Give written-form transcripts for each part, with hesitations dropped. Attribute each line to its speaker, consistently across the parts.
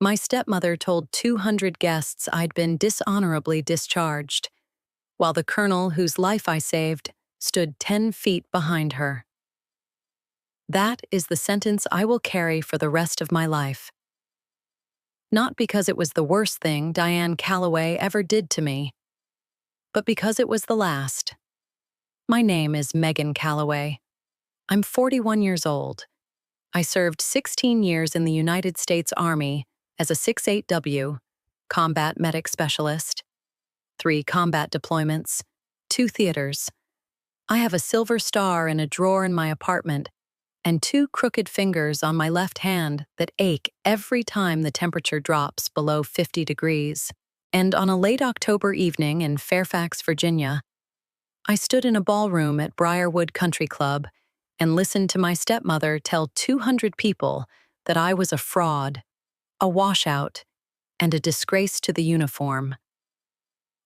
Speaker 1: My stepmother told 200 guests I'd been dishonorably discharged, while the colonel whose life I saved stood 10 feet behind her. That is the sentence I will carry for the rest of my life. Not because it was the worst thing Diane Calloway ever did to me, but because it was the last. My name is Megan Calloway. I'm 41 years old. I served 16 years in the United States Army as a 6-8W, combat medic specialist, 3 combat deployments, 2 theaters. I have a silver star in a drawer in my apartment and 2 crooked fingers on my left hand that ache every time the temperature drops below 50 degrees. And on a late October evening in Fairfax, Virginia, I stood in a ballroom at Briarwood Country Club and listened to my stepmother tell 200 people that I was a fraud, a washout, and a disgrace to the uniform.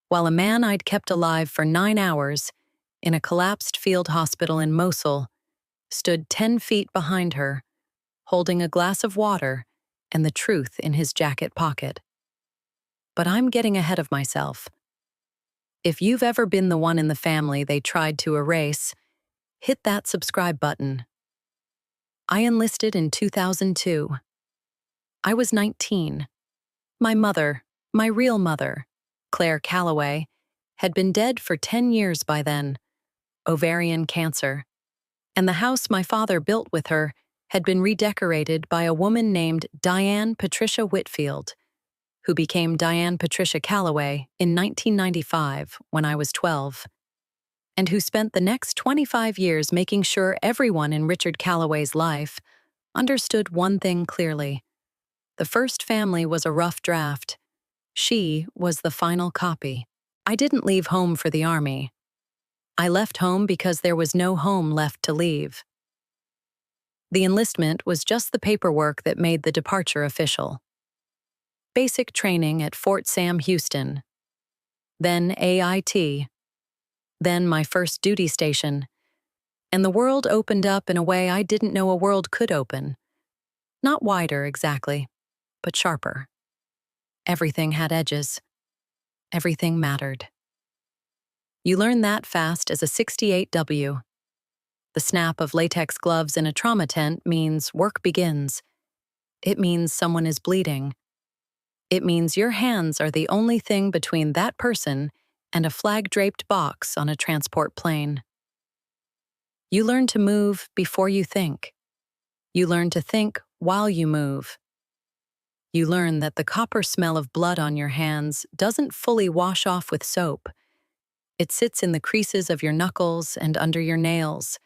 Speaker 1: While a man I'd kept alive for 9 hours in a collapsed field hospital in Mosul stood 10 feet behind her, holding a glass of water and the truth in his jacket pocket. But I'm getting ahead of myself. If you've ever been the one in the family they tried to erase, hit that subscribe button. I enlisted in 2002. I was 19. My mother, my real mother, Claire Calloway, had been dead for 10 years by then, ovarian cancer, and the house my father built with her had been redecorated by a woman named Diane Patricia Whitfield, who became Diane Patricia Calloway in 1995 when I was 12, and who spent the next 25 years making sure everyone in Richard Calloway's life understood one thing clearly. The first family was a rough draft. She was the final copy. I didn't leave home for the Army. I left home because there was no home left to leave. The enlistment was just the paperwork that made the departure official. Basic training at Fort Sam Houston, then AIT, then my first duty station, and the world opened up in a way I didn't know a world could open. Not wider exactly, but sharper. Everything had edges. Everything mattered. You learn that fast as a 68W. The snap of latex gloves in a trauma tent means work begins. It means someone is bleeding. It means your hands are the only thing between that person and a flag-draped box on a transport plane. You learn to move before you think. You learn to think while you move. You learn that the copper smell of blood on your hands doesn't fully wash off with soap. It sits in the creases of your knuckles and under your nails,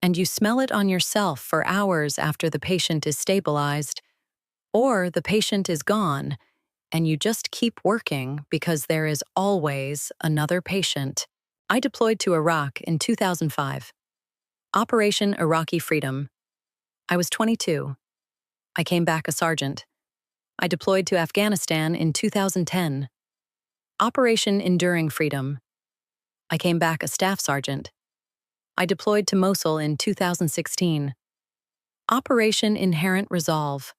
Speaker 1: and you smell it on yourself for hours after the patient is stabilized, or the patient is gone, and you just keep working because there is always another patient. I deployed to Iraq in 2005. Operation Iraqi Freedom. I was 22. I came back a sergeant. I deployed to Afghanistan in 2010. Operation Enduring Freedom. I came back a staff sergeant. I deployed to Mosul in 2016. Operation Inherent Resolve.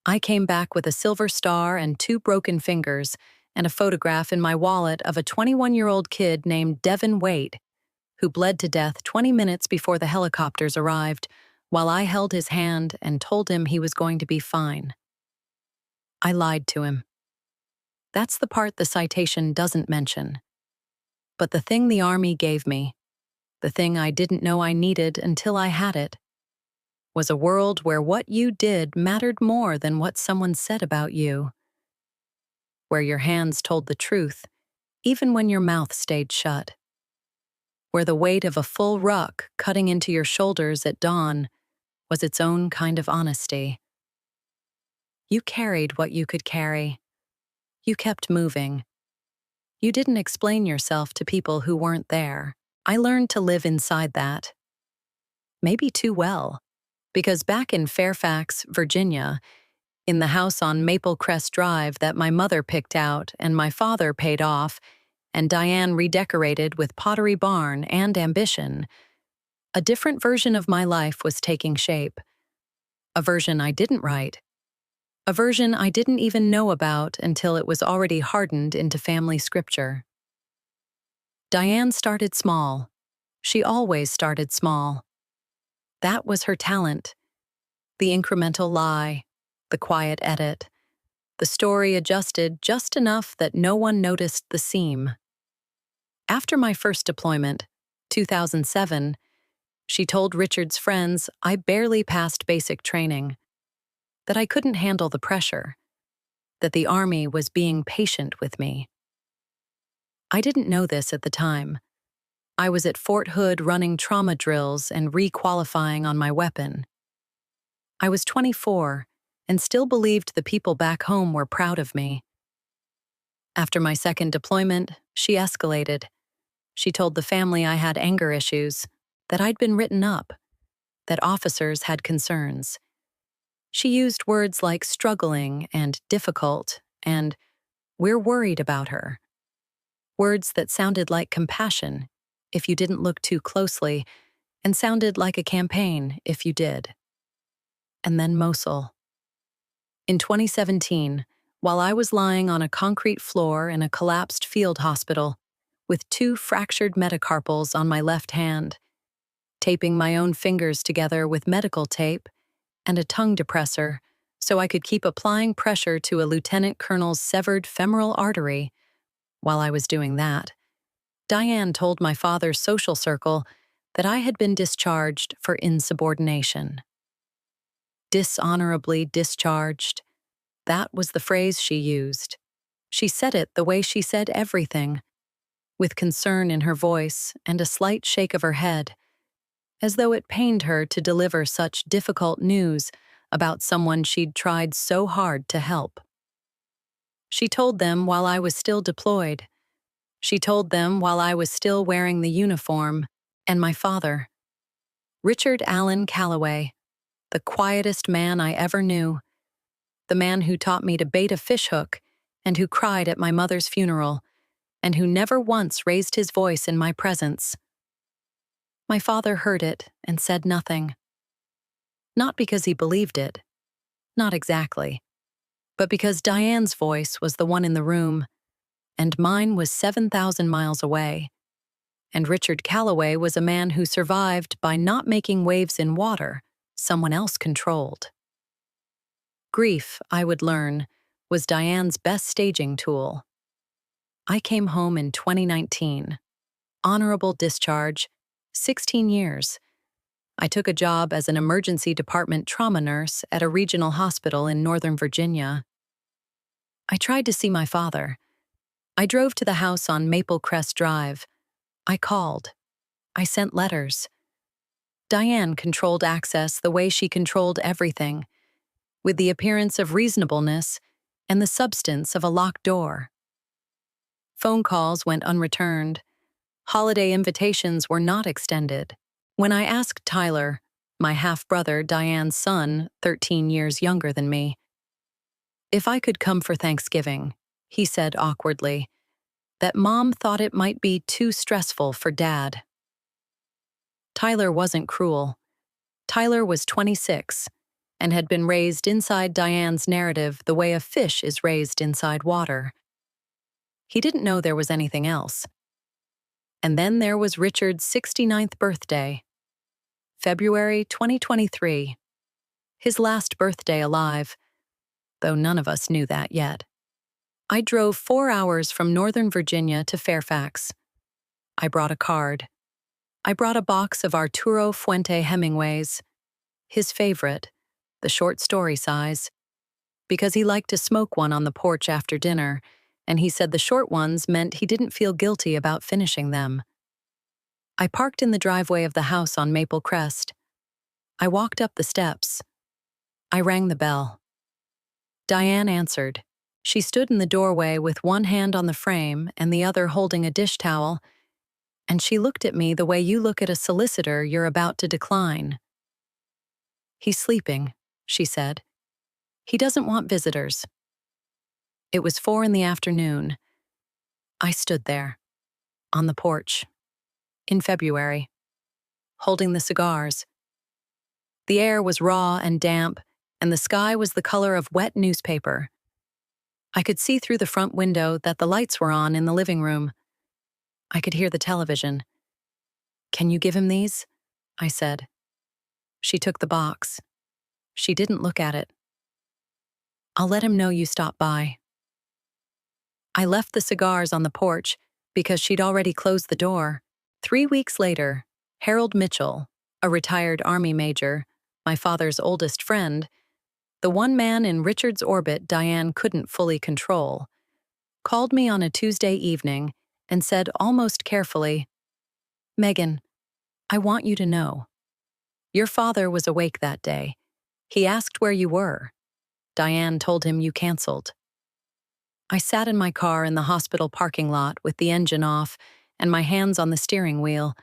Speaker 1: I came back with a silver star and 2 broken fingers and a photograph in my wallet of a 21-year-old kid named Devin Waite, who bled to death 20 minutes before the helicopters arrived, while I held his hand and told him he was going to be fine. I lied to him. That's the part the citation doesn't mention. But the thing the Army gave me, the thing I didn't know I needed until I had it, was a world where what you did mattered more than what someone said about you, where your hands told the truth, even when your mouth stayed shut, where the weight of a full ruck cutting into your shoulders at dawn was its own kind of honesty. You carried what you could carry. You kept moving. You didn't explain yourself to people who weren't there. I learned to live inside that. Maybe too well, because back in Fairfax, Virginia, in the house on Maple Crest Drive that my mother picked out and my father paid off, and Diane redecorated with Pottery Barn and ambition, a different version of my life was taking shape. A version I didn't write. a version I didn't even know about until it was already hardened into family scripture. Diane started small. She always started small. That was her talent. The incremental lie, the quiet edit, the story adjusted just enough that no one noticed the seam. After my first deployment, 2007, she told Richard's friends I barely passed basic training, that I couldn't handle the pressure, that the Army was being patient with me. I didn't know this at the time. I was at Fort Hood running trauma drills and re-qualifying on my weapon. I was 24 and still believed the people back home were proud of me. After my second deployment, she escalated. She told the family I had anger issues, that I'd been written up, that officers had concerns. She used words like struggling and difficult and we're worried about her. Words that sounded like compassion if you didn't look too closely and sounded like a campaign if you did. And then Mosul. In 2017, while I was lying on a concrete floor in a collapsed field hospital with 2 fractured metacarpals on my left hand, taping my own fingers together with medical tape and a tongue depressor so I could keep applying pressure to a lieutenant colonel's severed femoral artery. While I was doing that, Diane told my father's social circle that I had been discharged for insubordination. Dishonorably discharged. That was the phrase she used. She said it the way she said everything, with concern in her voice and a slight shake of her head, as though it pained her to deliver such difficult news about someone she'd tried so hard to help. She told them while I was still deployed. She told them while I was still wearing the uniform, and my father, Richard Allen Calloway, the quietest man I ever knew, the man who taught me to bait a fishhook and who cried at my mother's funeral, and who never once raised his voice in my presence. My father heard it and said nothing. Not because he believed it, not exactly, but because Diane's voice was the one in the room, and mine was 7,000 miles away. And Richard Calloway was a man who survived by not making waves in water someone else controlled. Grief, I would learn, was Diane's best staging tool. I came home in 2019. Honorable discharge, 16 years. I took a job as an emergency department trauma nurse at a regional hospital in Northern Virginia. I tried to see my father. I drove to the house on Maple Crest Drive. I called. I sent letters. Diane controlled access the way she controlled everything, with the appearance of reasonableness and the substance of a locked door. Phone calls went unreturned. Holiday invitations were not extended. When I asked Tyler, my half-brother Diane's son, 13 years younger than me, if I could come for Thanksgiving, he said awkwardly that Mom thought it might be too stressful for Dad. Tyler wasn't cruel. Tyler was 26 and had been raised inside Diane's narrative the way a fish is raised inside water. He didn't know there was anything else. And then there was Richard's 69th birthday, February 2023, his last birthday alive, though none of us knew that yet. I drove 4 hours from Northern Virginia to Fairfax. I brought a card. I brought a box of Arturo Fuente Hemingways, his favorite, the short story size, because he liked to smoke one on the porch after dinner, and he said the short ones meant he didn't feel guilty about finishing them. I parked in the driveway of the house on Maple Crest. I walked up the steps. I rang the bell. Diane answered. She stood in the doorway with one hand on the frame and the other holding a dish towel, and she looked at me the way you look at a solicitor you're about to decline. "He's sleeping," she said. "He doesn't want visitors." It was 4 in the afternoon. I stood there, on the porch, in February, holding the cigars. The air was raw and damp, and the sky was the color of wet newspaper. I could see through the front window that the lights were on in the living room. I could hear the television. "Can you give him these?" I said. She took the box. She didn't look at it. "I'll let him know you stopped by." I left the cigars on the porch because she'd already closed the door. 3 weeks later, Harold Mitchell, a retired Army major, my father's oldest friend, the one man in Richard's orbit Diane couldn't fully control, called me on a Tuesday evening and said almost carefully, "Megan, I want you to know. Your father was awake that day. He asked where you were. Diane told him you canceled." I sat in my car in the hospital parking lot with the engine off and my hands on the steering wheel,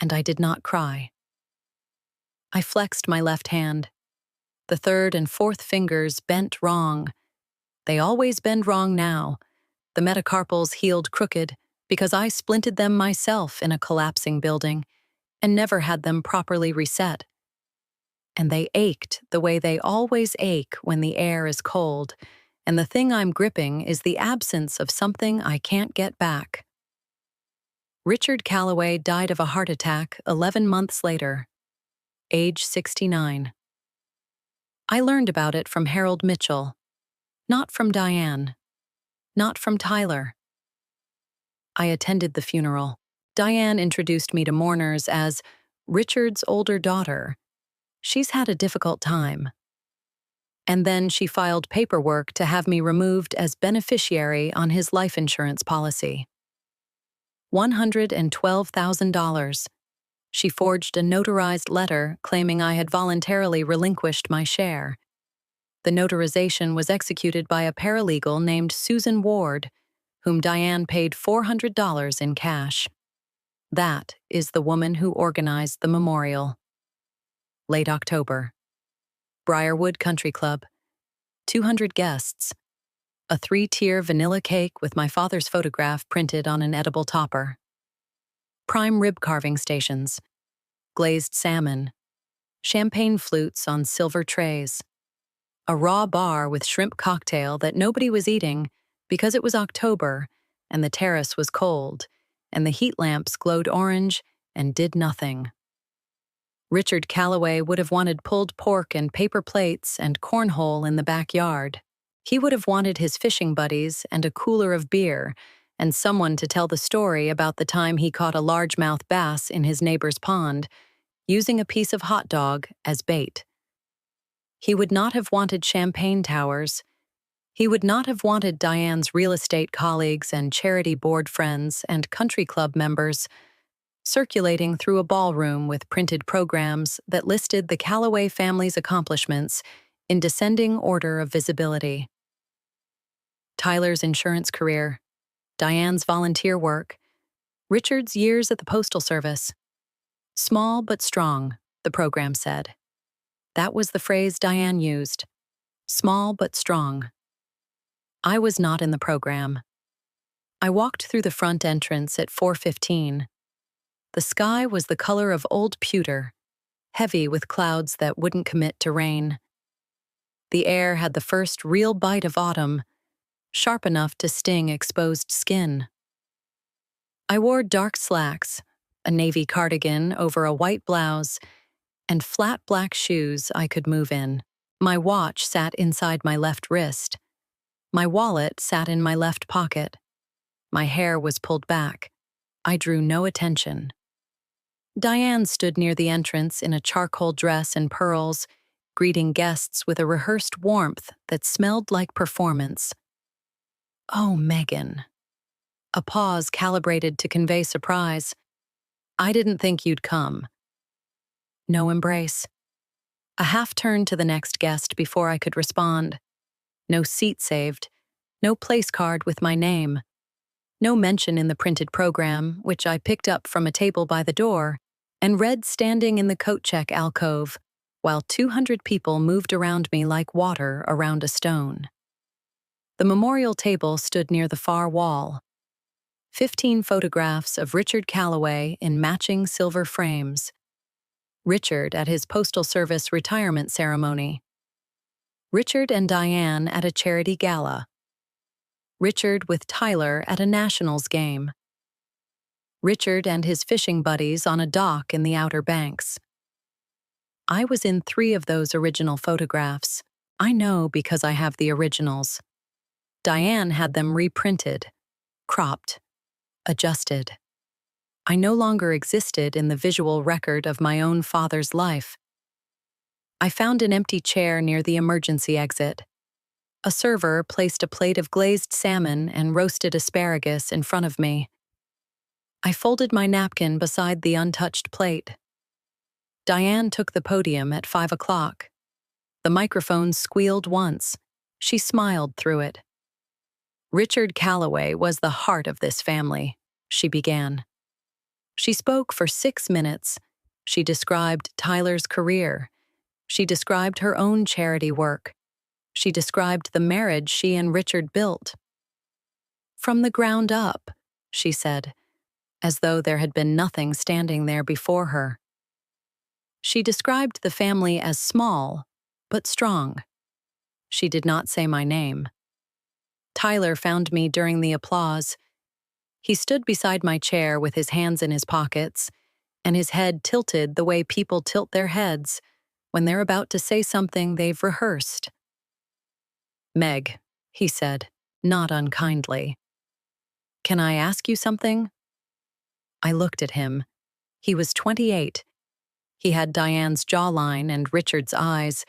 Speaker 1: and I did not cry. I flexed my left hand. The third and fourth fingers bent wrong. They always bend wrong now. The metacarpals healed crooked because I splinted them myself in a collapsing building and never had them properly reset. And they ached the way they always ache when the air is cold, and the thing I'm gripping is the absence of something I can't get back. Richard Calloway died of a heart attack 11 months later, age 69. I learned about it from Harold Mitchell, not from Diane, not from Tyler. I attended the funeral. Diane introduced me to mourners as Richard's older daughter. She's had a difficult time. And then she filed paperwork to have me removed as beneficiary on his life insurance policy. $112,000. She forged a notarized letter claiming I had voluntarily relinquished my share. The notarization was executed by a paralegal named Susan Ward, whom Diane paid $400 in cash. That is the woman who organized the memorial. Late October. Briarwood Country Club. 200 guests. A 3-tier vanilla cake with my father's photograph printed on an edible topper. Prime rib carving stations. Glazed salmon. Champagne flutes on silver trays. A raw bar with shrimp cocktail that nobody was eating because it was October and the terrace was cold and the heat lamps glowed orange and did nothing. Richard Calloway would have wanted pulled pork and paper plates and cornhole in the backyard. He would have wanted his fishing buddies and a cooler of beer and someone to tell the story about the time he caught a largemouth bass in his neighbor's pond, using a piece of hot dog as bait. He would not have wanted champagne towers. He would not have wanted Diane's real estate colleagues and charity board friends and country club members circulating through a ballroom with printed programs that listed the Calloway family's accomplishments in descending order of visibility. Tyler's insurance career, Diane's volunteer work, Richard's years at the Postal Service. Small but strong, the program said. That was the phrase Diane used. Small but strong. I was not in the program. I walked through the front entrance at 4:15. The sky was the color of old pewter, heavy with clouds that wouldn't commit to rain. The air had the first real bite of autumn, sharp enough to sting exposed skin. I wore dark slacks, a navy cardigan over a white blouse, and flat black shoes I could move in. My watch sat inside my left wrist. My wallet sat in my left pocket. My hair was pulled back. I drew no attention. Diane stood near the entrance in a charcoal dress and pearls, greeting guests with a rehearsed warmth that smelled like performance. "Oh, Megan." A pause calibrated to convey surprise. "I didn't think you'd come." No embrace. A half turn to the next guest before I could respond. No seat saved. No place card with my name. No mention in the printed program, which I picked up from a table by the door and read standing in the coat check alcove, while 200 people moved around me like water around a stone. The memorial table stood near the far wall. 15 photographs of Richard Calloway in matching silver frames. Richard at his Postal Service retirement ceremony. Richard and Diane at a charity gala. Richard with Tyler at a Nationals game. Richard and his fishing buddies on a dock in the Outer Banks. I was in 3 of those original photographs. I know because I have the originals. Diane had them reprinted, cropped, adjusted. I no longer existed in the visual record of my own father's life. I found an empty chair near the emergency exit. A server placed a plate of glazed salmon and roasted asparagus in front of me. I folded my napkin beside the untouched plate. Diane took the podium at 5 o'clock. The microphone squealed once. She smiled through it. Richard Calloway was the heart of this family, she began. She spoke for 6 minutes. She described Tyler's career. She described her own charity work. She described the marriage she and Richard built. From the ground up, she said, as though there had been nothing standing there before her. She described the family as small, but strong. She did not say my name. Tyler found me during the applause. He stood beside my chair with his hands in his pockets, and his head tilted the way people tilt their heads when they're about to say something they've rehearsed. "Meg," he said, not unkindly. "Can I ask you something?" I looked at him. He was 28. He had Diane's jawline and Richard's eyes,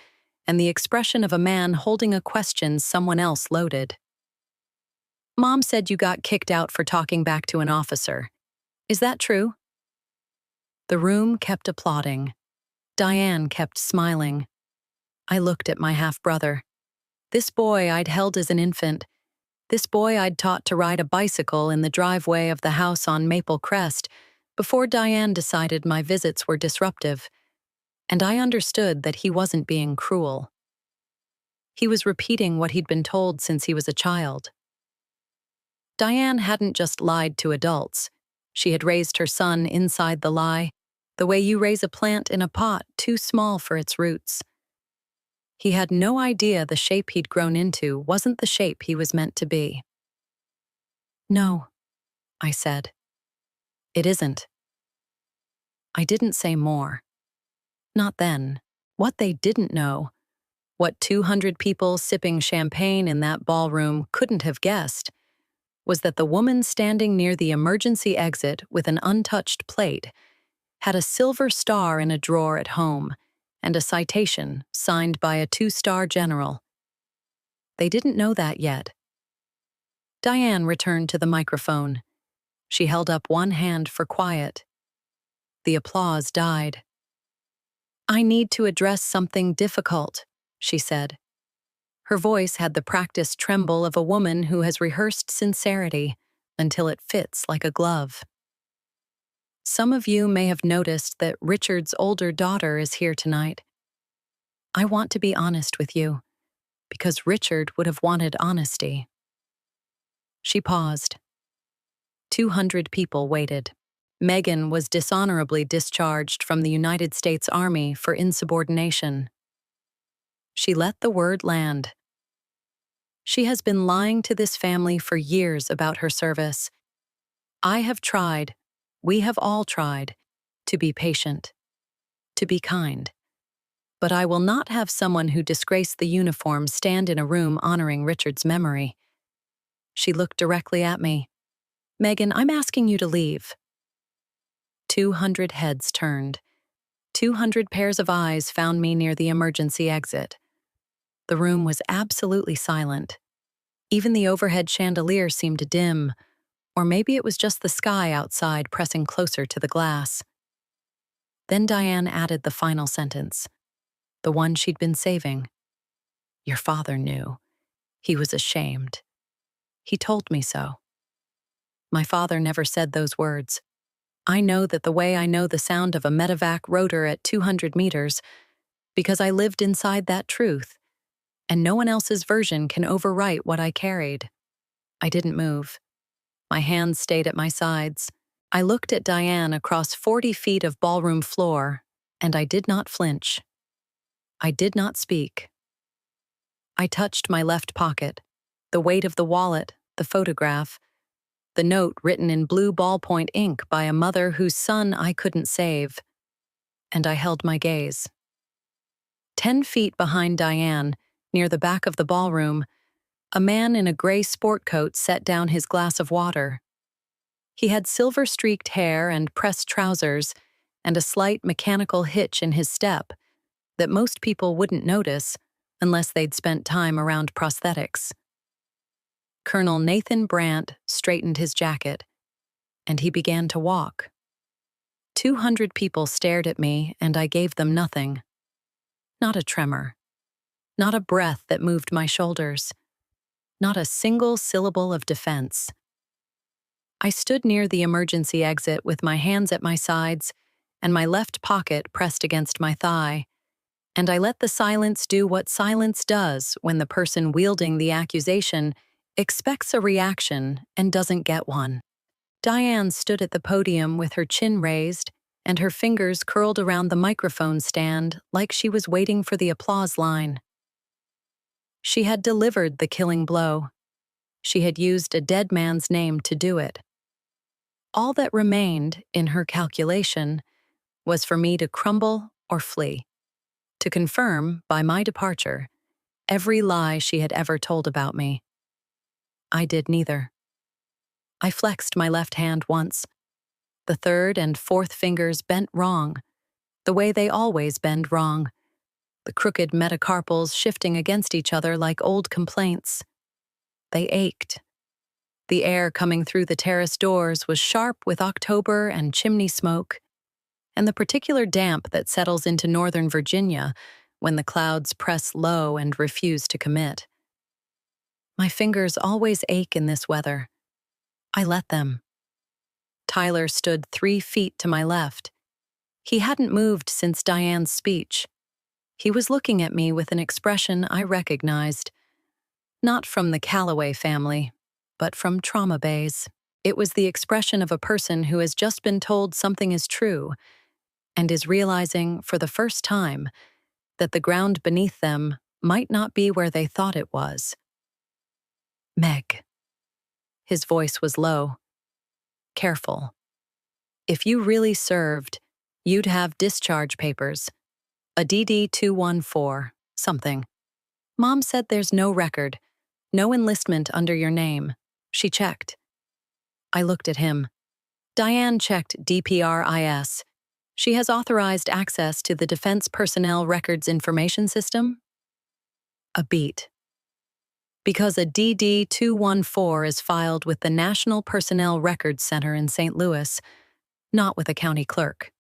Speaker 1: and the expression of a man holding a question someone else loaded. "Mom said you got kicked out for talking back to an officer. Is that true?" The room kept applauding. Diane kept smiling. I looked at my half-brother. This boy I'd held as an infant. This boy I'd taught to ride a bicycle in the driveway of the house on Maple Crest before Diane decided my visits were disruptive, and I understood that he wasn't being cruel. He was repeating what he'd been told since he was a child. Diane hadn't just lied to adults. She had raised her son inside the lie, the way you raise a plant in a pot too small for its roots. He had no idea the shape he'd grown into wasn't the shape he was meant to be. "No," I said. "It isn't." I didn't say more. Not then. What they didn't know, what 200 people sipping champagne in that ballroom couldn't have guessed, was that the woman standing near the emergency exit with an untouched plate had a silver star in a drawer at home and a citation signed by a 2-star general. They didn't know that yet. Diane returned to the microphone. She held up one hand for quiet. The applause died. "I need to address something difficult," she said. Her voice had the practiced tremble of a woman who has rehearsed sincerity until it fits like a glove. "Some of you may have noticed that Richard's older daughter is here tonight. I want to be honest with you, because Richard would have wanted honesty." She paused. 200 people waited. Megan was dishonorably discharged from the United States Army for insubordination. She let the word land. She has been lying to this family for years about her service. I have tried, we have all tried, to be patient, to be kind. But I will not have someone who disgraced the uniform stand in a room honoring Richard's memory. She looked directly at me. "Megan, I'm asking you to leave." 200 heads turned. 200 pairs of eyes found me near the emergency exit. The room was absolutely silent. Even the overhead chandelier seemed dim, or maybe it was just the sky outside pressing closer to the glass. Then Diane added the final sentence, the one she'd been saving. "Your father knew. He was ashamed. He told me so." My father never said those words. I know that the way I know the sound of a medevac rotor at 200 meters, because I lived inside that truth, and no one else's version can overwrite what I carried. I didn't move. My hands stayed at my sides. I looked at Diane across 40 feet of ballroom floor, and I did not flinch. I did not speak. I touched my left pocket, the weight of the wallet, the photograph, the note written in blue ballpoint ink by a mother whose son I couldn't save, and I held my gaze. 10 feet behind Diane, near the back of the ballroom, a man in a gray sport coat set down his glass of water. He had silver-streaked hair and pressed trousers, and a slight mechanical hitch in his step that most people wouldn't notice unless they'd spent time around prosthetics. Colonel Nathan Brandt straightened his jacket, and he began to walk. 200 people stared at me, and I gave them nothing. Not a tremor. Not a breath that moved my shoulders. Not a single syllable of defense. I stood near the emergency exit with my hands at my sides and my left pocket pressed against my thigh, and I let the silence do what silence does when the person wielding the accusation expects a reaction and doesn't get one. Diane stood at the podium with her chin raised and her fingers curled around the microphone stand like she was waiting for the applause line. She had delivered the killing blow. She had used a dead man's name to do it. All that remained, in her calculation, was for me to crumble or flee, to confirm, by my departure, every lie she had ever told about me. I did neither. I flexed my left hand once. The third and fourth fingers bent wrong, the way they always bend wrong, the crooked metacarpals shifting against each other like old complaints. They ached. The air coming through the terrace doors was sharp with October and chimney smoke, and the particular damp that settles into Northern Virginia when the clouds press low and refuse to commit. My fingers always ache in this weather. I let them. Tyler stood 3 feet to my left. He hadn't moved since Diane's speech. He was looking at me with an expression I recognized. Not from the Calloway family, but from Trauma Bays. It was the expression of a person who has just been told something is true and is realizing for the first time that the ground beneath them might not be where they thought it was. Meg. His voice was low. Careful. If you really served, you'd have discharge papers. A DD-214, something. Mom said there's no record, no enlistment under your name. She checked. I looked at him. Diane checked DPRIS. She has authorized access to the Defense Personnel Records Information System? A beat. Because a DD-214 is filed with the National Personnel Records Center in St. Louis, not with a county clerk.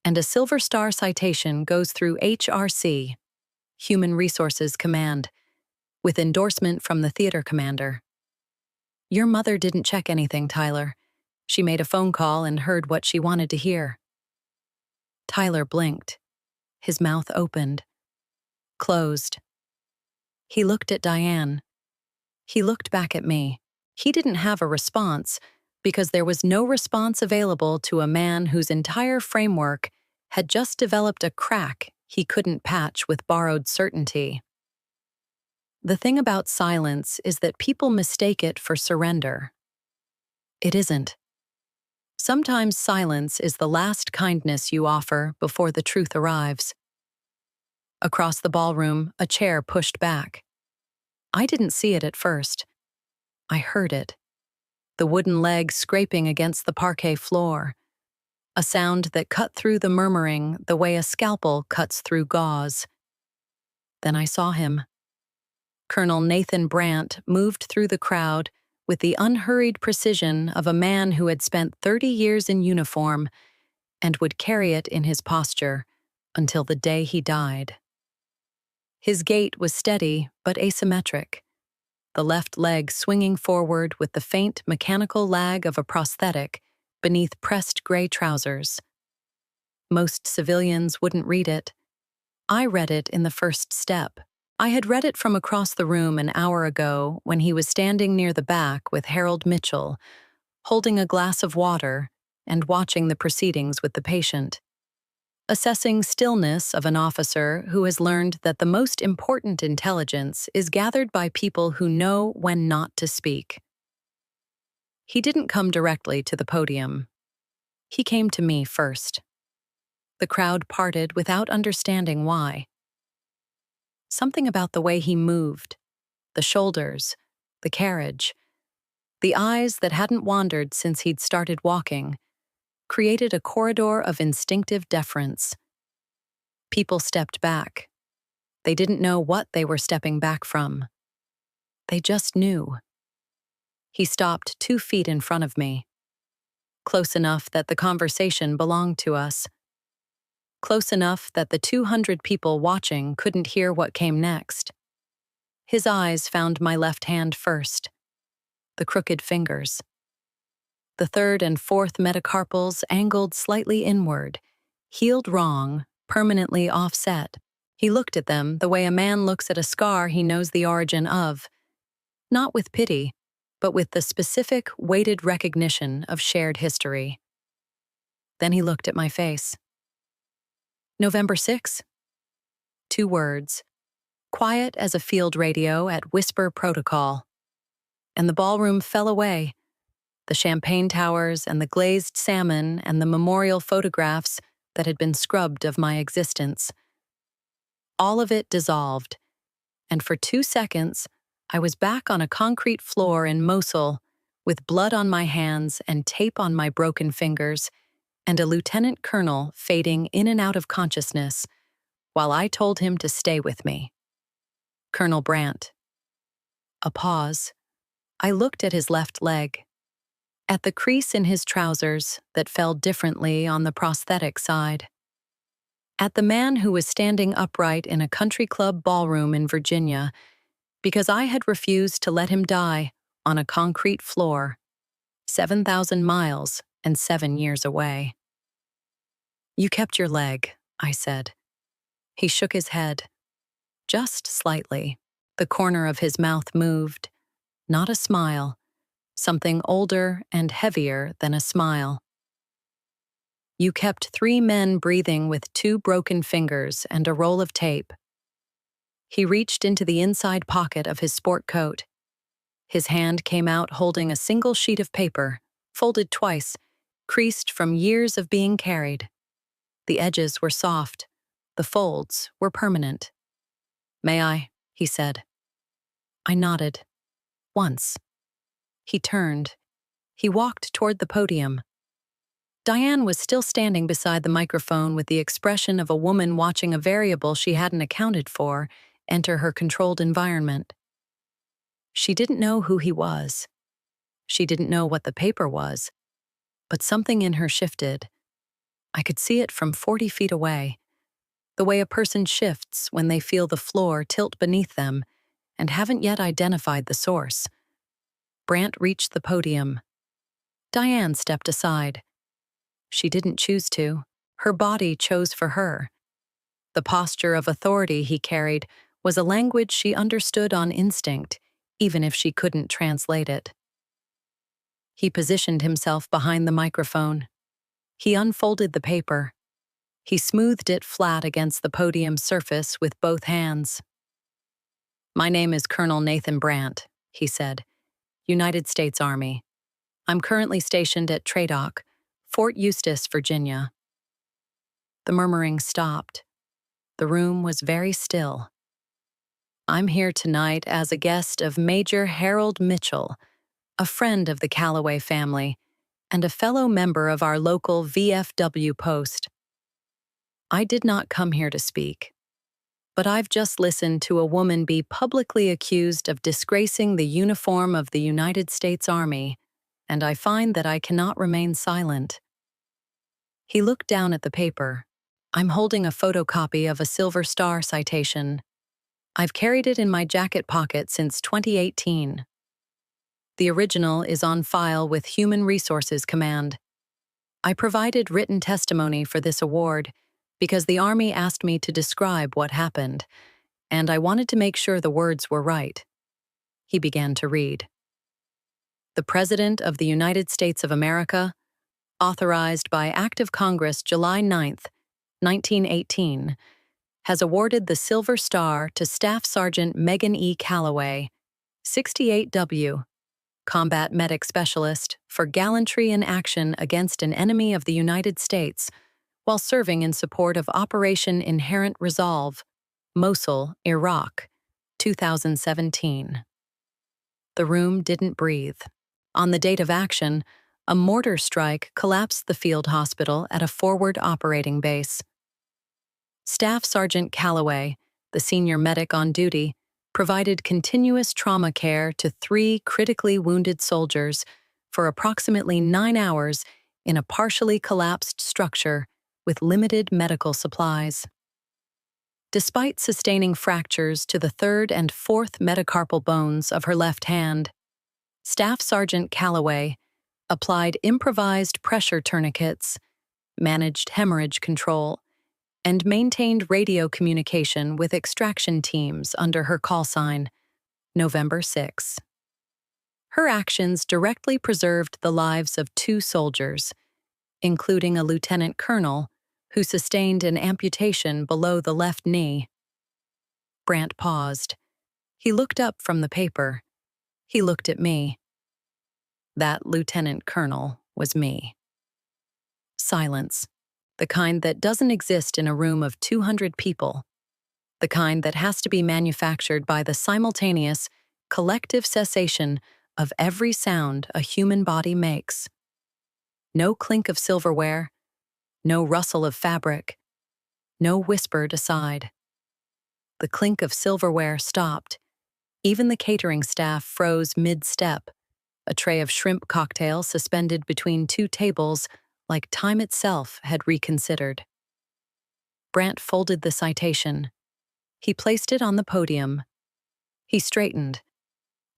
Speaker 1: And a Silver Star citation goes through HRC, Human Resources Command, with endorsement from the theater commander. Your mother didn't check anything, Tyler. She made a phone call and heard what she wanted to hear. Tyler blinked. His mouth opened. Closed. He looked at Diane. He looked back at me. He didn't have a response because there was no response available to a man whose entire framework had just developed a crack he couldn't patch with borrowed certainty. The thing about silence is that people mistake it for surrender. It isn't. Sometimes silence is the last kindness you offer before the truth arrives. Across the ballroom, a chair pushed back. I didn't see it at first. I heard it. The wooden leg scraping against the parquet floor. A sound that cut through the murmuring the way a scalpel cuts through gauze. Then I saw him. Colonel Nathan Brandt moved through the crowd with the unhurried precision of a man who had spent 30 years in uniform and would carry it in his posture until the day he died. His gait was steady but asymmetric, the left leg swinging forward with the faint mechanical lag of a prosthetic beneath pressed gray trousers. Most civilians wouldn't read it. I read it in the first step. I had read it from across the room an hour ago when he was standing near the back with Harold Mitchell, holding a glass of water and watching the proceedings with the patient. assessing stillness of an officer who has learned that the most important intelligence is gathered by people who know when not to speak. He didn't come directly to the podium. He came to me first. The crowd parted without understanding why. Something about the way he moved, the shoulders, the carriage, the eyes that hadn't wandered since he'd started walking, created a corridor of instinctive deference. People stepped back. They didn't know what they were stepping back from. They just knew. He stopped 2 feet in front of me, close enough that the conversation belonged to us, close enough that the 200 people watching couldn't hear what came next. His eyes found my left hand first, the crooked fingers. The third and fourth metacarpals angled slightly inward, healed wrong, permanently offset. He looked at them the way a man looks at a scar he knows the origin of, not with pity, but with the specific, weighted recognition of shared history. Then he looked at my face. November 6? 2 words, quiet as a field radio at whisper protocol. And the ballroom fell away. The champagne towers and the glazed salmon and the memorial photographs that had been scrubbed of my existence. All of it dissolved, and for 2 seconds, I was back on a concrete floor in Mosul, with blood on my hands and tape on my broken fingers, and a lieutenant colonel fading in and out of consciousness, while I told him to stay with me. Colonel Brandt. A pause. I looked at his left leg, at the crease in his trousers that fell differently on the prosthetic side, at the man who was standing upright in a country club ballroom in Virginia because I had refused to let him die on a concrete floor, 7,000 miles and 7 years away. You kept your leg, I said. He shook his head, just slightly. The corner of his mouth moved, not a smile, something older and heavier than a smile. You kept 3 men breathing with 2 broken fingers and a roll of tape. He reached into the inside pocket of his sport coat. His hand came out holding a single sheet of paper, folded twice, creased from years of being carried. The edges were soft. The folds were permanent. May I? He said. I nodded. Once. He turned. He walked toward the podium. Diane was still standing beside the microphone with the expression of a woman watching a variable she hadn't accounted for enter her controlled environment. She didn't know who he was. She didn't know what the paper was, but something in her shifted. I could see it from 40 feet away, the way a person shifts when they feel the floor tilt beneath them and haven't yet identified the source. Brandt reached the podium. Diane stepped aside. She didn't choose to. Her body chose for her. The posture of authority he carried was a language she understood on instinct, even if she couldn't translate it. He positioned himself behind the microphone. He unfolded the paper. He smoothed it flat against the podium surface with both hands. My name is Colonel Nathan Brandt, he said, United States Army. I'm currently stationed at Tradoc, Fort Eustis, Virginia. The murmuring stopped. The room was very still. I'm here tonight as a guest of Major Harold Mitchell, a friend of the Calloway family, and a fellow member of our local VFW post. I did not come here to speak, but I've just listened to a woman be publicly accused of disgracing the uniform of the United States Army, and I find that I cannot remain silent. He looked down at the paper. I'm holding a photocopy of a Silver Star citation. I've carried it in my jacket pocket since 2018. The original is on file with Human Resources Command. I provided written testimony for this award because the Army asked me to describe what happened, and I wanted to make sure the words were right. He began to read. The President of the United States of America, authorized by Act of Congress July 9, 1918, has awarded the Silver Star to Staff Sergeant Megan E. Calloway, 68W, Combat Medic Specialist, for gallantry in action against an enemy of the United States while serving in support of Operation Inherent Resolve, Mosul, Iraq, 2017. The room didn't breathe. On the date of action, a mortar strike collapsed the field hospital at a forward operating base. Staff Sergeant Calloway, the senior medic on duty, provided continuous trauma care to 3 critically wounded soldiers for approximately 9 hours in a partially collapsed structure with limited medical supplies. Despite sustaining fractures to the 3rd and 4th metacarpal bones of her left hand, Staff Sergeant Calloway applied improvised pressure tourniquets, managed hemorrhage control, and maintained radio communication with extraction teams under her call sign, November 6. Her actions directly preserved the lives of 2 soldiers, including a lieutenant colonel who sustained an amputation below the left knee. Brant paused. He looked up from the paper. He looked at me. That lieutenant colonel was me. Silence. The kind that doesn't exist in a room of 200 people. The kind that has to be manufactured by the simultaneous, collective cessation of every sound a human body makes. No clink of silverware, no rustle of fabric, no whispered aside. The clink of silverware stopped. Even the catering staff froze mid-step, a tray of shrimp cocktails suspended between 2 tables like time itself had reconsidered. Brant folded the citation. He placed it on the podium. He straightened,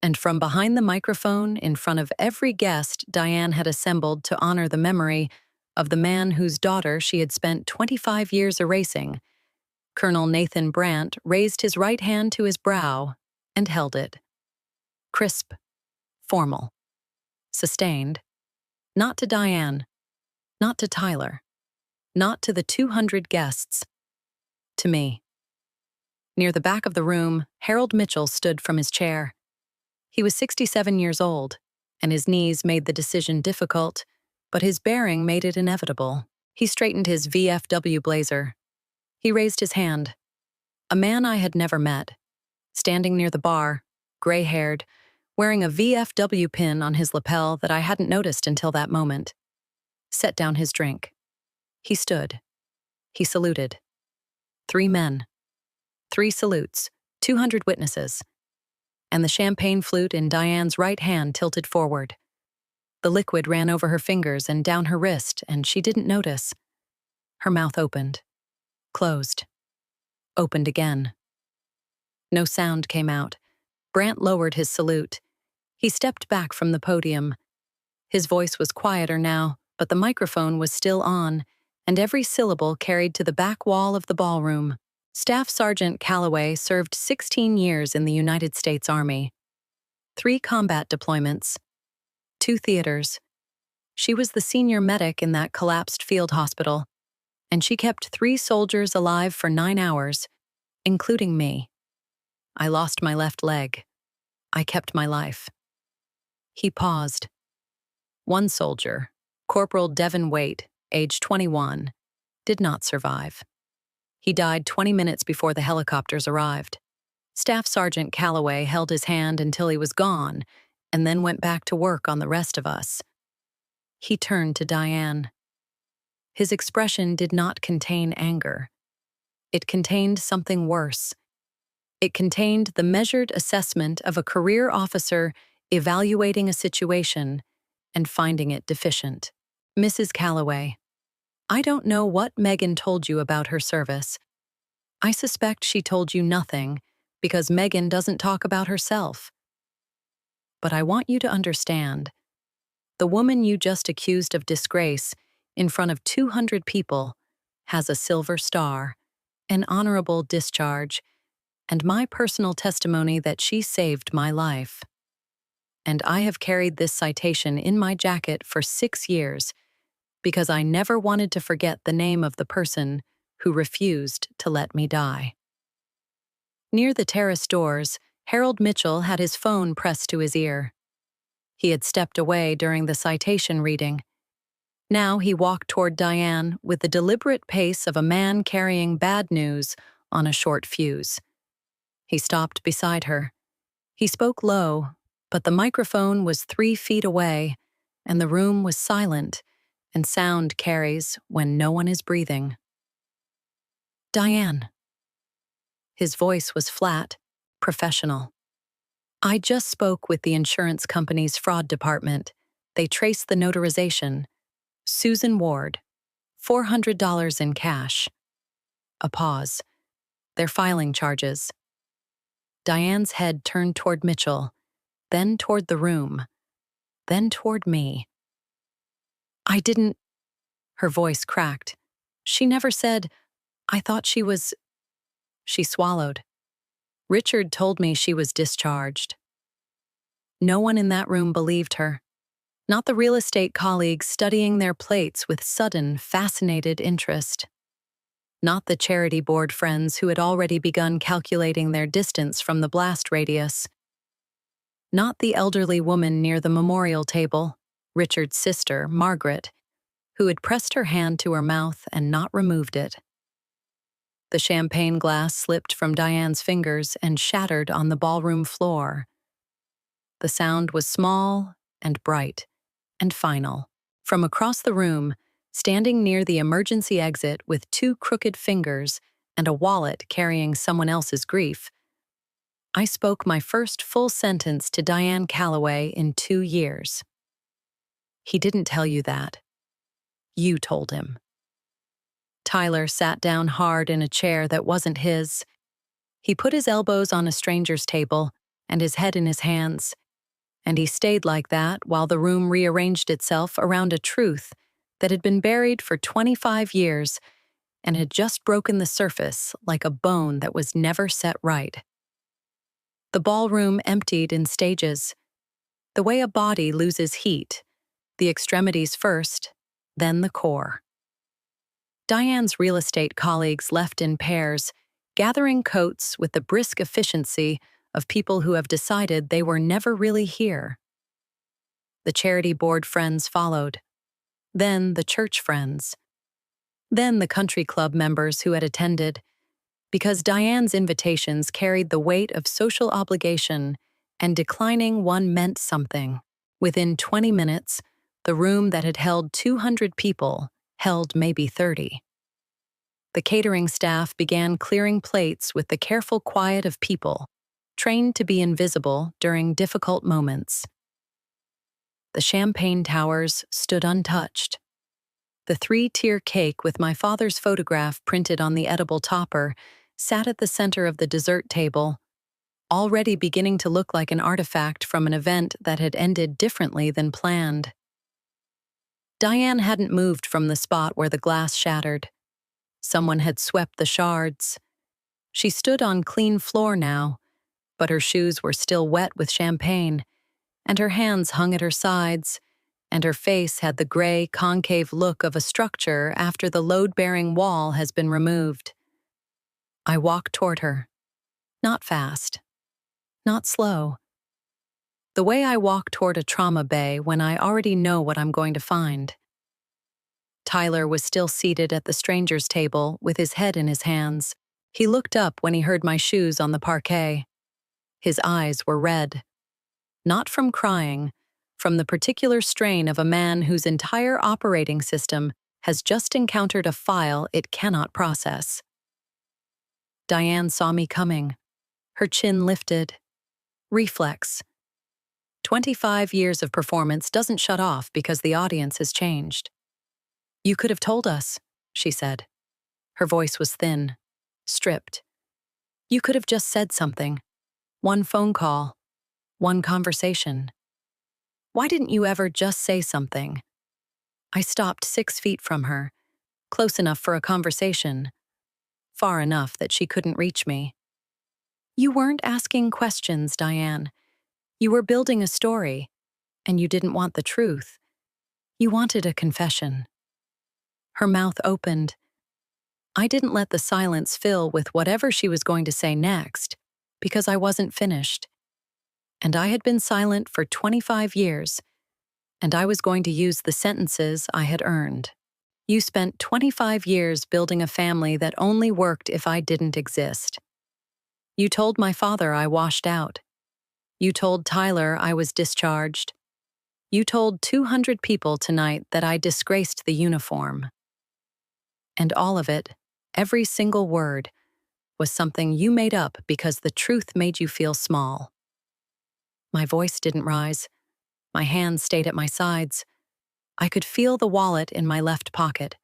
Speaker 1: and from behind the microphone in front of every guest Diane had assembled to honor the memory of the man whose daughter she had spent 25 years erasing, Colonel Nathan Brant raised his right hand to his brow and held it. Crisp, formal, sustained, not to Diane, not to Tyler, not to the 200 guests, to me. Near the back of the room, Harold Mitchell stood from his chair. He was 67 years old, and his knees made the decision difficult, but his bearing made it inevitable. He straightened his VFW blazer. He raised his hand. A man I had never met, standing near the bar, gray-haired, wearing a VFW pin on his lapel that I hadn't noticed until that moment, set down his drink. He stood. He saluted. 3 men. 3 salutes, 200 witnesses. And the champagne flute in Diane's right hand tilted forward. The liquid ran over her fingers and down her wrist, and she didn't notice. Her mouth opened. Closed. Opened again. No sound came out. Brant lowered his salute. He stepped back from the podium. His voice was quieter now, but the microphone was still on, and every syllable carried to the back wall of the ballroom. Staff Sergeant Calloway served 16 years in the United States Army. 3 combat deployments. 2 theaters. She was the senior medic in that collapsed field hospital, and she kept 3 soldiers alive for 9 hours, including me. I lost my left leg. I kept my life. He paused. 1 soldier, Corporal Devin Waite, age 21, did not survive. He died 20 minutes before the helicopters arrived. Staff Sergeant Calloway held his hand until he was gone and then went back to work on the rest of us. He turned to Diane. His expression did not contain anger. It contained something worse. It contained the measured assessment of a career officer evaluating a situation and finding it deficient. Mrs. Calloway, I don't know what Megan told you about her service. I suspect she told you nothing because Megan doesn't talk about herself. But I want you to understand, the woman you just accused of disgrace in front of 200 people has a silver star, an honorable discharge, and my personal testimony that she saved my life. And I have carried this citation in my jacket for 6 years because I never wanted to forget the name of the person who refused to let me die. Near the terrace doors, Harold Mitchell had his phone pressed to his ear. He had stepped away during the citation reading. Now he walked toward Diane with the deliberate pace of a man carrying bad news on a short fuse. He stopped beside her. He spoke low, but the microphone was 3 feet away, and the room was silent, and sound carries when no one is breathing. Diane. His voice was flat, professional. I just spoke with the insurance company's fraud department. They traced the notarization. Susan Ward, $400 in cash. A pause. They're filing charges. Diane's head turned toward Mitchell, then toward the room, then toward me. I didn't... Her voice cracked. She never said, I thought she was... She swallowed. Richard told me she was discharged. No one in that room believed her. Not the real estate colleagues studying their plates with sudden, fascinated interest. Not the charity board friends who had already begun calculating their distance from the blast radius. Not the elderly woman near the memorial table, Richard's sister, Margaret, who had pressed her hand to her mouth and not removed it. The champagne glass slipped from Diane's fingers and shattered on the ballroom floor. The sound was small and bright and final. From across the room, standing near the emergency exit with 2 crooked fingers and a wallet carrying someone else's grief, I spoke my first full sentence to Diane Calloway in 2 years. He didn't tell you that. You told him. Tyler sat down hard in a chair that wasn't his. He put his elbows on a stranger's table and his head in his hands, and he stayed like that while the room rearranged itself around a truth that had been buried for 25 years and had just broken the surface like a bone that was never set right. The ballroom emptied in stages, the way a body loses heat, the extremities first, then the core. Diane's real estate colleagues left in pairs, gathering coats with the brisk efficiency of people who have decided they were never really here. The charity board friends followed, then the church friends, then the country club members who had attended, because Diane's invitations carried the weight of social obligation, and declining one meant something. Within 20 minutes, the room that had held 200 people held maybe 30. The catering staff began clearing plates with the careful quiet of people, trained to be invisible during difficult moments. The champagne towers stood untouched. The 3-tier cake with my father's photograph printed on the edible topper sat at the center of the dessert table, already beginning to look like an artifact from an event that had ended differently than planned. Diane hadn't moved from the spot where the glass shattered. Someone had swept the shards. She stood on clean floor now, but her shoes were still wet with champagne, and her hands hung at her sides, and her face had the gray, concave look of a structure after the load-bearing wall has been removed. I walked toward her. Not fast. Not slow. The way I walk toward a trauma bay when I already know what I'm going to find. Tyler was still seated at the stranger's table with his head in his hands. He looked up when he heard my shoes on the parquet. His eyes were red. Not from crying, from the particular strain of a man whose entire operating system has just encountered a file it cannot process. Diane saw me coming. Her chin lifted. Reflex. 25 years of performance doesn't shut off because the audience has changed. You could have told us, she said. Her voice was thin, stripped. You could have just said something. One phone call. One conversation. Why didn't you ever just say something? I stopped 6 feet from her, close enough for a conversation, far enough that she couldn't reach me. You weren't asking questions, Diane. You were building a story, and you didn't want the truth. You wanted a confession. Her mouth opened. I didn't let the silence fill with whatever she was going to say next, because I wasn't finished. And I had been silent for 25 years, and I was going to use the sentences I had earned. You spent 25 years building a family that only worked if I didn't exist. You told my father I washed out. You told Tyler I was discharged. You told 200 people tonight that I disgraced the uniform. And all of it, every single word, was something you made up because the truth made you feel small. My voice didn't rise. My hands stayed at my sides. I could feel the wallet in my left pocket,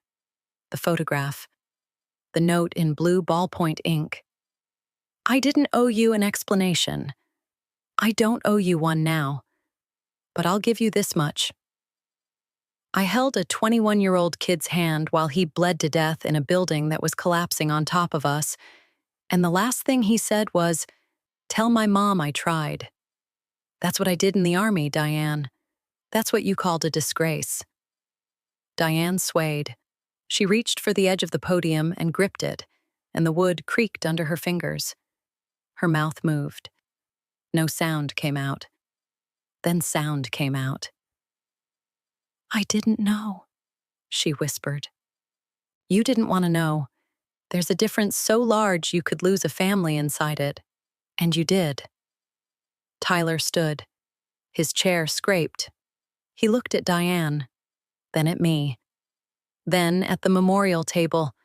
Speaker 1: the photograph, the note in blue ballpoint ink. I didn't owe you an explanation. I don't owe you one now, but I'll give you this much. I held a 21-year-old kid's hand while he bled to death in a building that was collapsing on top of us, and the last thing he said was, "Tell my mom I tried." That's what I did in the army, Diane. That's what you called a disgrace. Diane swayed. She reached for the edge of the podium and gripped it, and the wood creaked under her fingers. Her mouth moved. No sound came out. Then sound came out. "I didn't know," she whispered. "You didn't want to know. There's a difference so large you could lose a family inside it. And you did." Tyler stood. His chair scraped. He looked at Diane, then at me, then at the memorial table,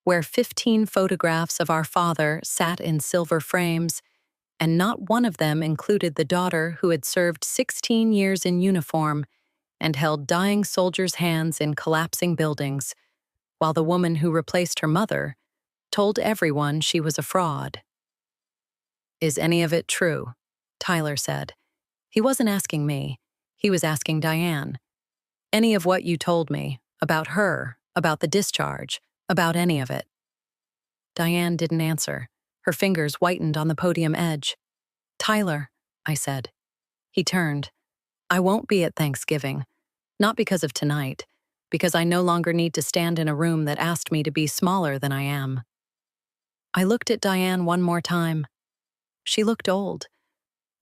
Speaker 1: where 15 photographs of our father sat in silver frames, and not one of them included the daughter who had served 16 years in uniform and held dying soldiers' hands in collapsing buildings, while the woman who replaced her mother told everyone she was a fraud. "Is any of it true?" Tyler said. He wasn't asking me. He was asking Diane. "Any of what you told me, about her, about the discharge, about any of it." Diane didn't answer. Her fingers whitened on the podium edge. "Tyler," I said. He turned. "I won't be at Thanksgiving. Not because of tonight, because I no longer need to stand in a room that asked me to be smaller than I am." I looked at Diane one more time. She looked old.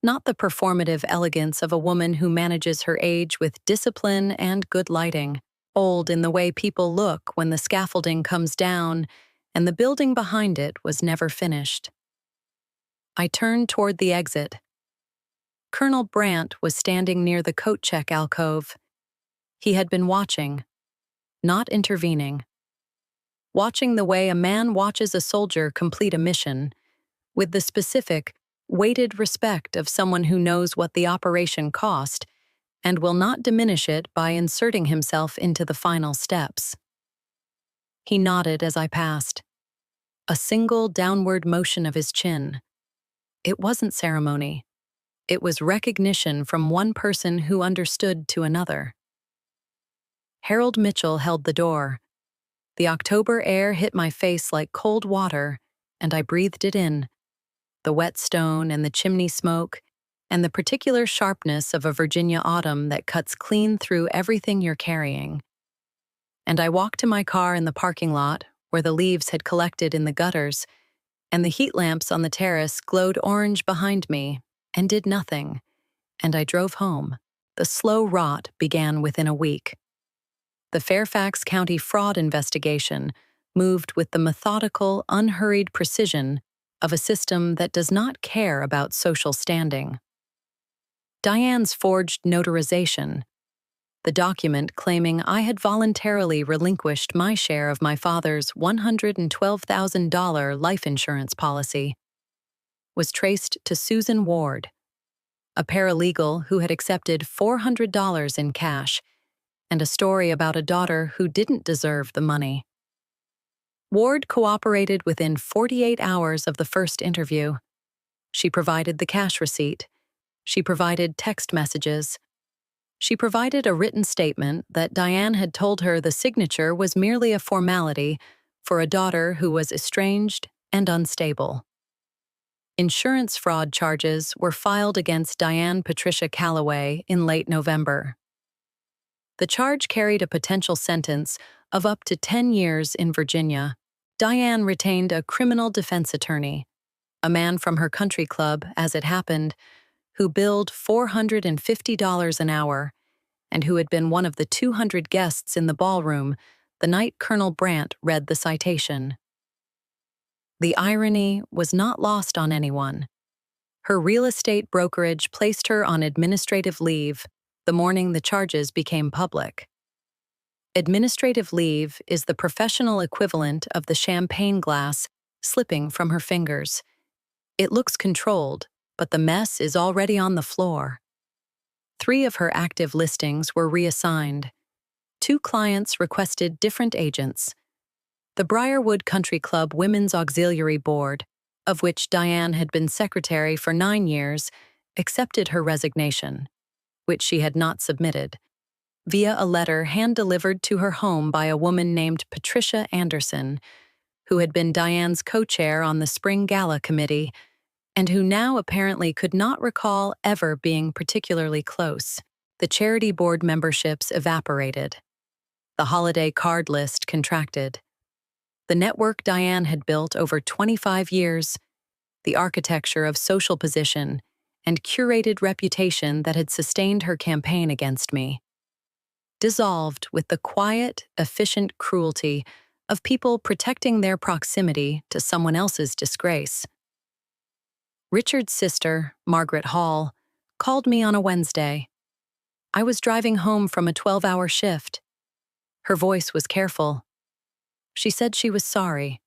Speaker 1: Not the performative elegance of a woman who manages her age with discipline and good lighting. Old in the way people look when the scaffolding comes down and the building behind it was never finished. I turned toward the exit. Colonel Brandt was standing near the coat check alcove. He had been watching, not intervening. Watching the way a man watches a soldier complete a mission, with the specific, weighted respect of someone who knows what the operation cost and will not diminish it by inserting himself into the final steps. He nodded as I passed. A single downward motion of his chin. It wasn't ceremony. It was recognition from one person who understood to another. Harold Mitchell held the door. The October air hit my face like cold water, and I breathed it in. The wet stone and the chimney smoke, and the particular sharpness of a Virginia autumn that cuts clean through everything you're carrying. And I walked to my car in the parking lot, where the leaves had collected in the gutters, and the heat lamps on the terrace glowed orange behind me, and did nothing, and I drove home. The slow rot began within a week. The Fairfax County fraud investigation moved with the methodical, unhurried precision of a system that does not care about social standing. Diane's forged notarization, the document claiming I had voluntarily relinquished my share of my father's $112,000 life insurance policy, was traced to Susan Ward, a paralegal who had accepted $400 in cash, and a story about a daughter who didn't deserve the money. Ward cooperated within 48 hours of the first interview. She provided the cash receipt. She provided text messages. She provided a written statement that Diane had told her the signature was merely a formality for a daughter who was estranged and unstable. Insurance fraud charges were filed against Diane Patricia Calloway in late November. The charge carried a potential sentence of up to 10 years in Virginia. Diane retained a criminal defense attorney, a man from her country club, as it happened, who billed $450 an hour and who had been one of the 200 guests in the ballroom the night Colonel Brandt read the citation. The irony was not lost on anyone. Her real estate brokerage placed her on administrative leave the morning the charges became public. Administrative leave is the professional equivalent of the champagne glass slipping from her fingers. It looks controlled, but the mess is already on the floor. 3 of her active listings were reassigned. 2 clients requested different agents. The Briarwood Country Club Women's Auxiliary Board, of which Diane had been secretary for 9 years, accepted her resignation, which she had not submitted, via a letter hand-delivered to her home by a woman named Patricia Anderson, who had been Diane's co-chair on the Spring Gala Committee and who now apparently could not recall ever being particularly close. The charity board memberships evaporated. The holiday card list contracted. The network Diane had built over 25 years, the architecture of social position and curated reputation that had sustained her campaign against me, dissolved with the quiet, efficient cruelty of people protecting their proximity to someone else's disgrace. Richard's sister, Margaret Hall, called me on a Wednesday. I was driving home from a 12-hour shift. Her voice was careful. She said she was sorry.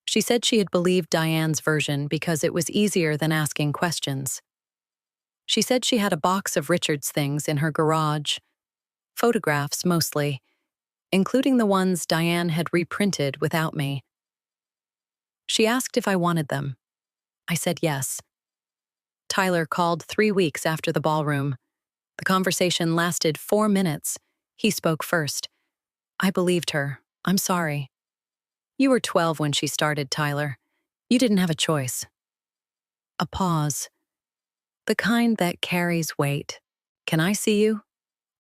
Speaker 1: She said she had believed Diane's version because it was easier than asking questions. She said she had a box of Richard's things in her garage, photographs mostly, including the ones Diane had reprinted without me. She asked if I wanted them. I said yes. Tyler called 3 weeks after the ballroom. The conversation lasted 4 minutes. He spoke first. I believed her. I'm sorry. You were 12 when she started, Tyler. You didn't have a choice. A pause. The kind that carries weight. Can I see you?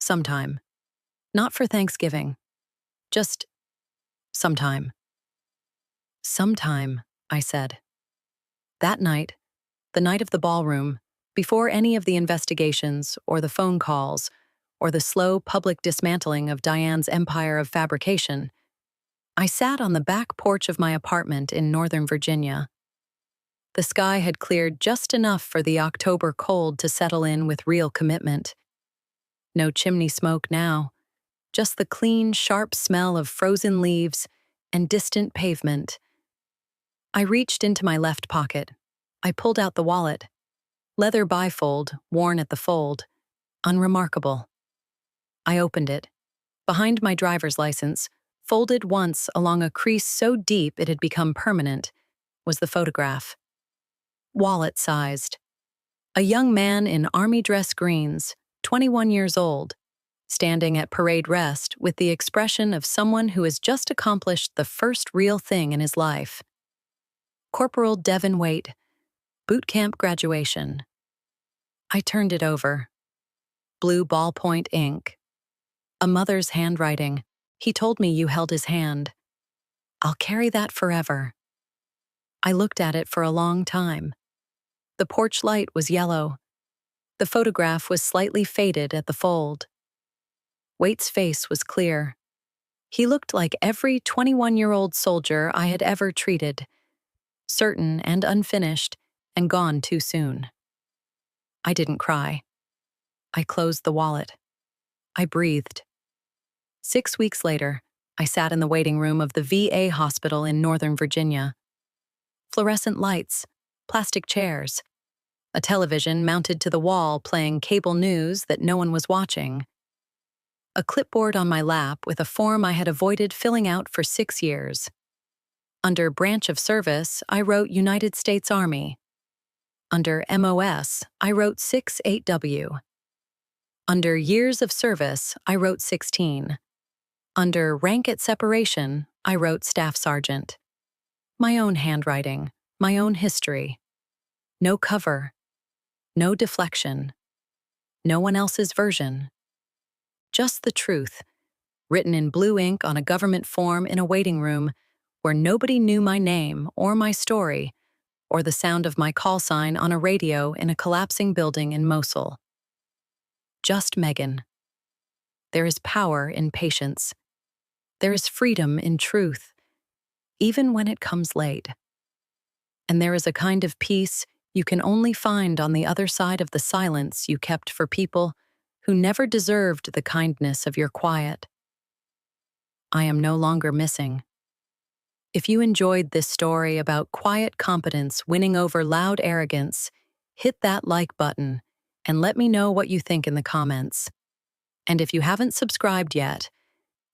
Speaker 1: Sometime. Not for Thanksgiving. Just sometime. Sometime, I said. That night, the night of the ballroom, before any of the investigations or the phone calls or the slow public dismantling of Diane's empire of fabrication, I sat on the back porch of my apartment in Northern Virginia. The sky had cleared just enough for the October cold to settle in with real commitment. No chimney smoke now, just the clean, sharp smell of frozen leaves and distant pavement. I reached into my left pocket. I pulled out the wallet. Leather bifold, worn at the fold. Unremarkable. I opened it. Behind my driver's license, folded once along a crease so deep it had become permanent, was the photograph. Wallet-sized. A young man in army dress greens, 21 years old, standing at parade rest with the expression of someone who has just accomplished the first real thing in his life. Corporal Devin Waite, boot camp graduation. I turned it over. Blue ballpoint ink. A mother's handwriting. He told me you held his hand. I'll carry that forever. I looked at it for a long time. The porch light was yellow. The photograph was slightly faded at the fold. Waite's face was clear. He looked like every 21-year-old soldier I had ever treated, certain and unfinished, and gone too soon. I didn't cry. I closed the wallet. I breathed. 6 weeks later, I sat in the waiting room of the VA hospital in Northern Virginia. Fluorescent lights, plastic chairs, a television mounted to the wall playing cable news that no one was watching. A clipboard on my lap with a form I had avoided filling out for 6 years. Under branch of service, I wrote United States Army. Under MOS, I wrote 6-8W. Under years of service, I wrote 16. Under rank at separation, I wrote Staff Sergeant. My own handwriting, my own history. No cover. No deflection. No one else's version. Just the truth, written in blue ink on a government form in a waiting room, where nobody knew my name or my story, or the sound of my call sign on a radio in a collapsing building in Mosul. Just Megan. There is power in patience. There is freedom in truth, even when it comes late. And there is a kind of peace you can only find on the other side of the silence you kept for people who never deserved the kindness of your quiet. I am no longer missing. If you enjoyed this story about quiet competence winning over loud arrogance, hit that like button and let me know what you think in the comments. And if you haven't subscribed yet,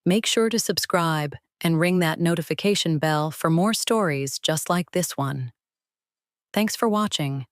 Speaker 1: make sure to subscribe and ring that notification bell for more stories just like this one. Thanks for watching.